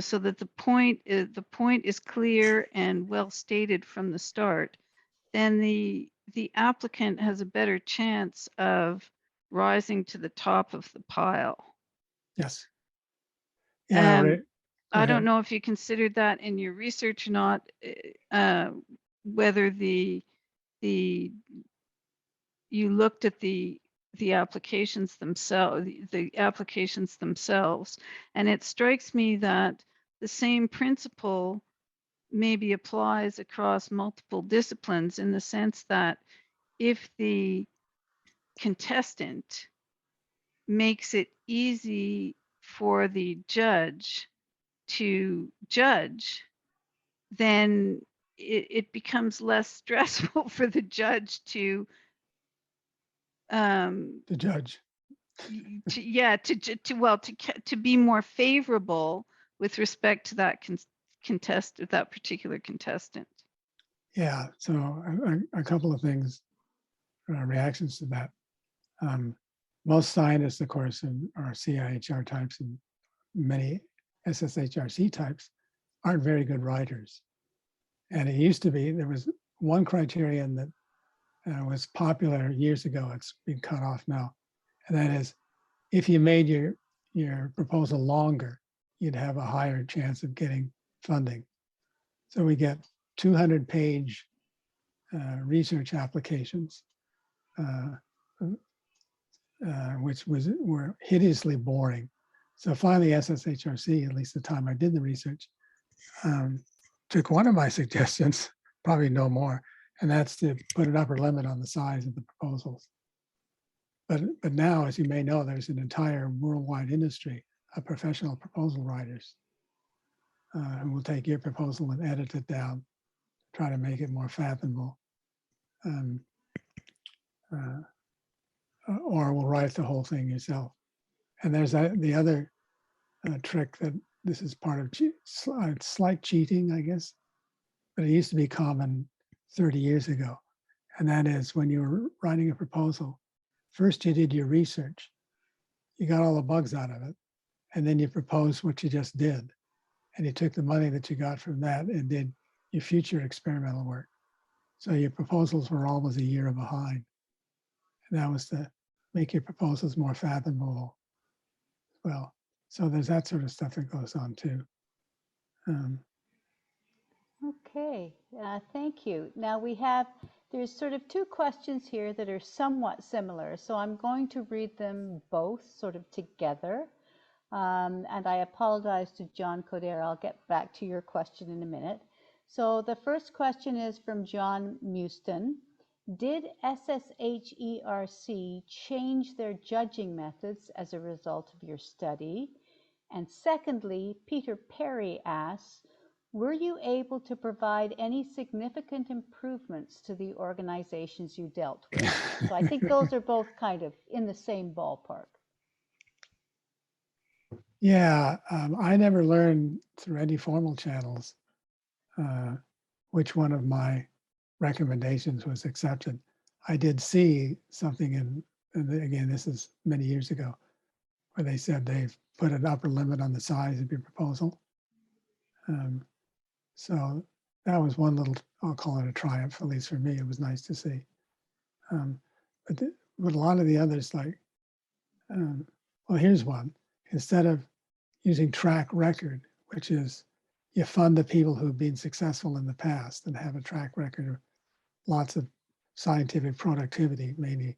so that the point is clear and well stated from the start, then the applicant has a better chance of rising to the top of the pile. Yes. Yeah. Right. I don't know if you considered that in your research or not, whether you looked at the applications themselves, and it strikes me that the same principle maybe applies across multiple disciplines, in the sense that if the contestant makes it easy for the judge to judge, then it becomes less stressful for the judge to judge. To be more favorable with respect to that that particular contestant. Yeah. So a couple of things, reactions to that. Most scientists, of course, are CIHR types, and many SSHRC types aren't very good writers. And it used to be, there was one criterion that was popular years ago. It's been cut off now. And that is, if you made your proposal longer, you'd have a higher chance of getting funding. So we get 200-page research applications, which were hideously boring. So finally, SSHRC, at least the time I did the research, took one of my suggestions, probably no more, and that's to put an upper limit on the size of the proposals. But now, as you may know, there's an entire worldwide industry of professional proposal writers who will take your proposal and edit it down, try to make it more fathomable, or will write the whole thing yourself. And there's the other trick that this is part of slight cheating, I guess, but it used to be common 30 years ago. And that is, when you were writing a proposal, first you did your research, you got all the bugs out of it, and then you proposed what you just did. And you took the money that you got from that and did your future experimental work. So your proposals were always a year behind. And that was to make your proposals more fathomable. Well, so there's that sort of stuff that goes on too. Okay, thank you. Now there's sort of two questions here that are somewhat similar. So I'm going to read them both sort of together. And I apologize to John Coder. I'll get back to your question in a minute. So the first question is from John Muston. Did SSHERC change their judging methods as a result of your study? And secondly, Peter Perry asks, were you able to provide any significant improvements to the organizations you dealt with? So I think those are both kind of in the same ballpark. Yeah, I never learned through any formal channels which one of my recommendations was accepted. I did see something and again, this is many years ago, where they said they've put an upper limit on the size of your proposal. So that was one little, I'll call it a triumph, at least for me. It was nice to see. But a lot of the others, like, well, here's one. Instead of using track record, which is you fund the people who've been successful in the past and have a track record of lots of scientific productivity, maybe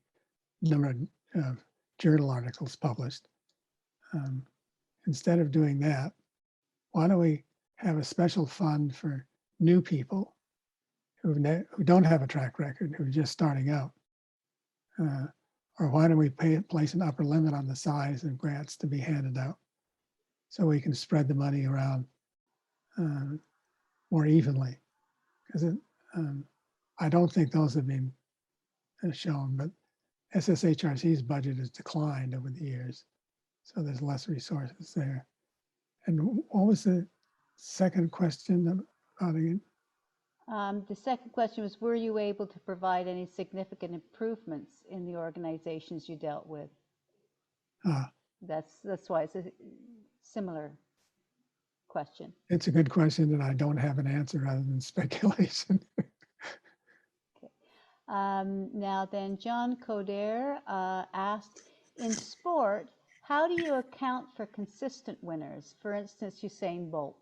number of journal articles published. Instead of doing that, why don't we have a special fund for new people who don't have a track record, who are just starting out? Or why don't we place an upper limit on the size of grants to be handed out so we can spread the money around more evenly? Because I don't think those have been shown, but SSHRC's budget has declined over the years. So there's less resources there. And what was the second question about again? The second question was, were you able to provide any significant improvements in the organizations you dealt with? That's why it's a similar question. It's a good question, and I don't have an answer other than speculation. Okay. Now then, John Coder asked, in sport, how do you account for consistent winners? For instance, Usain Bolt.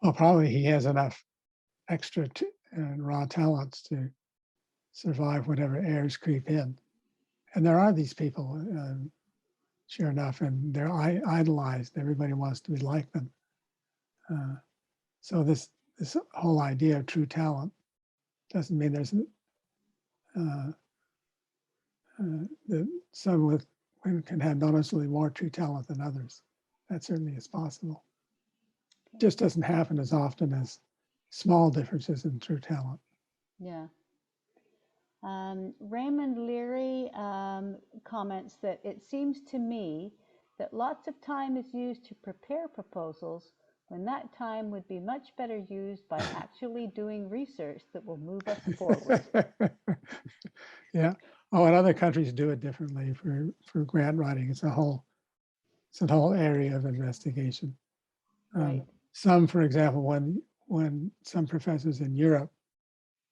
Well, probably he has enough extra raw talents to survive whatever errors creep in. And there are these people, sure enough, and they're idolized. Everybody wants to be like them. So this whole idea of true talent doesn't mean there's that some with women can have noticeably more true talent than others. That certainly is possible. It just doesn't happen as often as small differences in true talent. Yeah. Raymond Leary comments that it seems to me that lots of time is used to prepare proposals when that time would be much better used by actually doing research that will move us forward. Yeah. Oh, and other countries do it differently for grant writing. It's a whole area of investigation. Right. Some, for example, when some professors in Europe,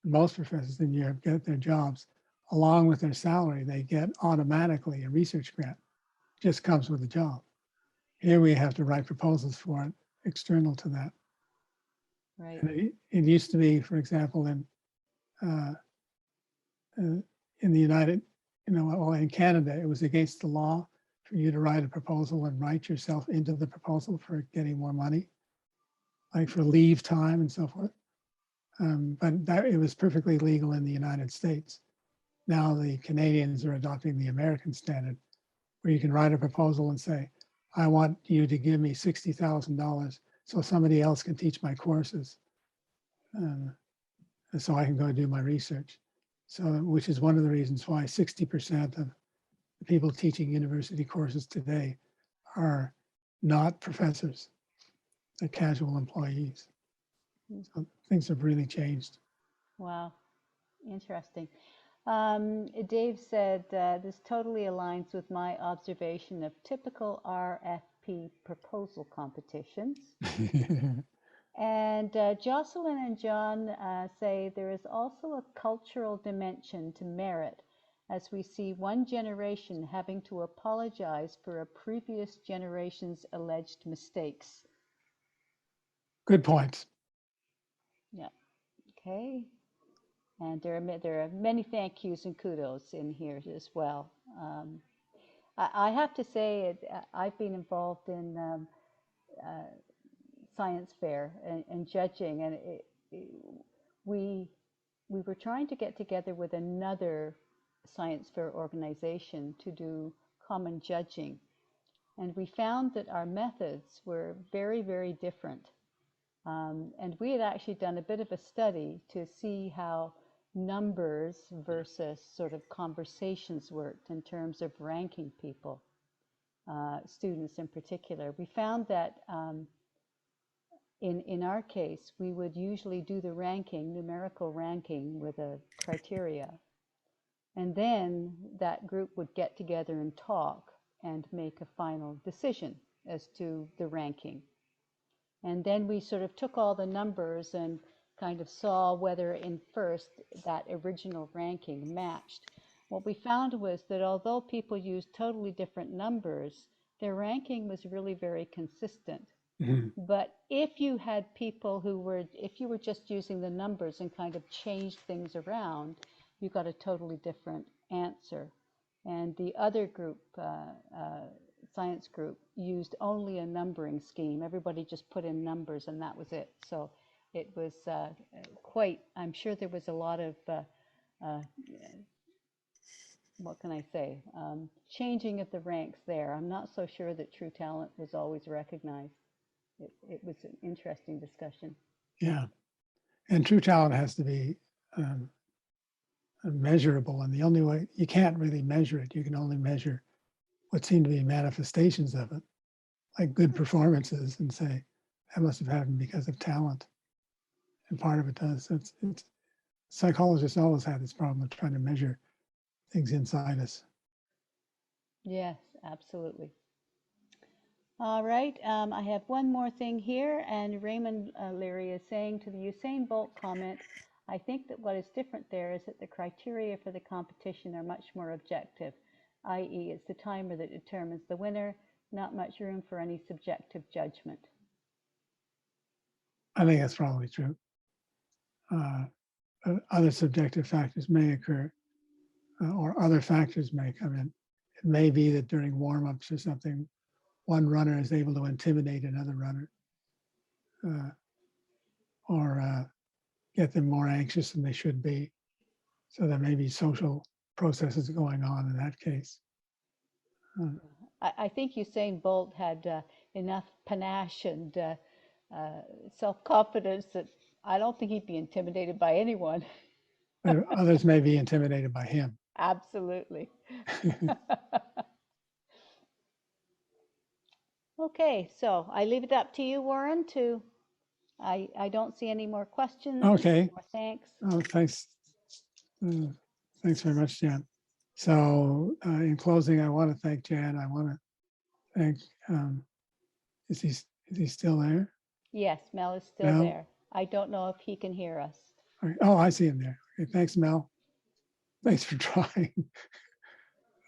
most professors in Europe get their jobs, along with their salary, they get automatically a research grant. Just comes with the job. Here we have to write proposals for it external to that. Right. And it used to be, for example, in the United, well, in Canada, it was against the law for you to write a proposal and write yourself into the proposal for getting more money, like for leave time and so forth. But it was perfectly legal in the United States. Now the Canadians are adopting the American standard, where you can write a proposal and say, I want you to give me $60,000 so somebody else can teach my courses, and so I can go do my research. So, which is one of the reasons why 60% of the people teaching university courses today are not professors, they're casual employees. So things have really changed. Wow, interesting. Dave said, this totally aligns with my observation of typical RFP proposal competitions. And Jocelyn and John say there is also a cultural dimension to merit, as we see one generation having to apologize for a previous generation's alleged mistakes. Good points. Yeah. Okay. And there are many thank yous and kudos in here as well. I have to say, I've been involved in science fair and judging, and we were trying to get together with another science fair organization to do common judging, and we found that our methods were very, very different. And we had actually done a bit of a study to see how numbers versus sort of conversations worked in terms of ranking people, students in particular. We found that in our case, we would usually do the ranking, numerical ranking with a criteria. And then that group would get together and talk and make a final decision as to the ranking. And then we sort of took all the numbers and kind of saw whether in first that original ranking matched. What we found was that although people used totally different numbers, their ranking was really very consistent. Mhm. But if you had people if you were just using the numbers and kind of changed things around, you got a totally different answer. And the other group, science group, used only a numbering scheme. Everybody just put in numbers and that was it. So it was I'm sure there was a lot of, what can I say, changing of the ranks there. I'm not so sure that true talent was always recognized. It was an interesting discussion. Yeah. And true talent has to be measurable. And the only way, you can't really measure it. You can only measure what seem to be manifestations of it, like good performances, and say, that must have happened because of talent. And part of it does. It's psychologists always had this problem of trying to measure things inside us. Yes, absolutely. All right, I have one more thing here, and Raymond Leary is saying to the Usain Bolt comment, I think that what is different there is that the criteria for the competition are much more objective, i.e. it's the timer that determines the winner, not much room for any subjective judgment. I think that's probably true. Other subjective factors may occur, or other factors may come in. It may be that during warm-ups or something, one runner is able to intimidate another runner, or get them more anxious than they should be. So there may be social processes going on in that case. I think Usain Bolt had enough panache and self-confidence that I don't think he'd be intimidated by anyone. But others may be intimidated by him. Absolutely. Okay, so I leave it up to you, Warren, I don't see any more questions. Okay. More thanks. Oh, thanks. Thanks very much, Jan. So in closing, I want to thank Jan. I want to thank, is he still there? Yes, Mel is still Mel? there. I don't know if he can hear us. All right. Oh, I see him there. Okay, thanks, Mel. Thanks for trying.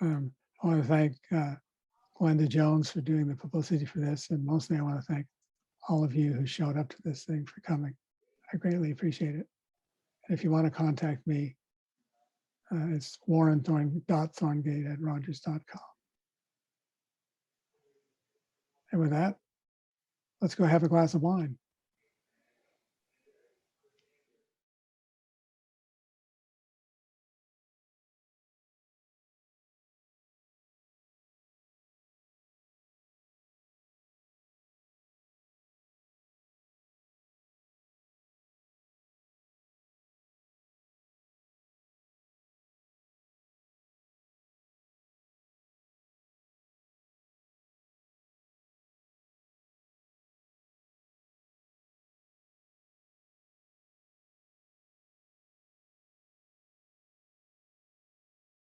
I want to thank Glenda Jones for doing the publicity for this. And mostly I want to thank all of you who showed up to this thing for coming. I greatly appreciate it. And if you want to contact me, it's warren.thorngate@rogers.com. And with that, let's go have a glass of wine.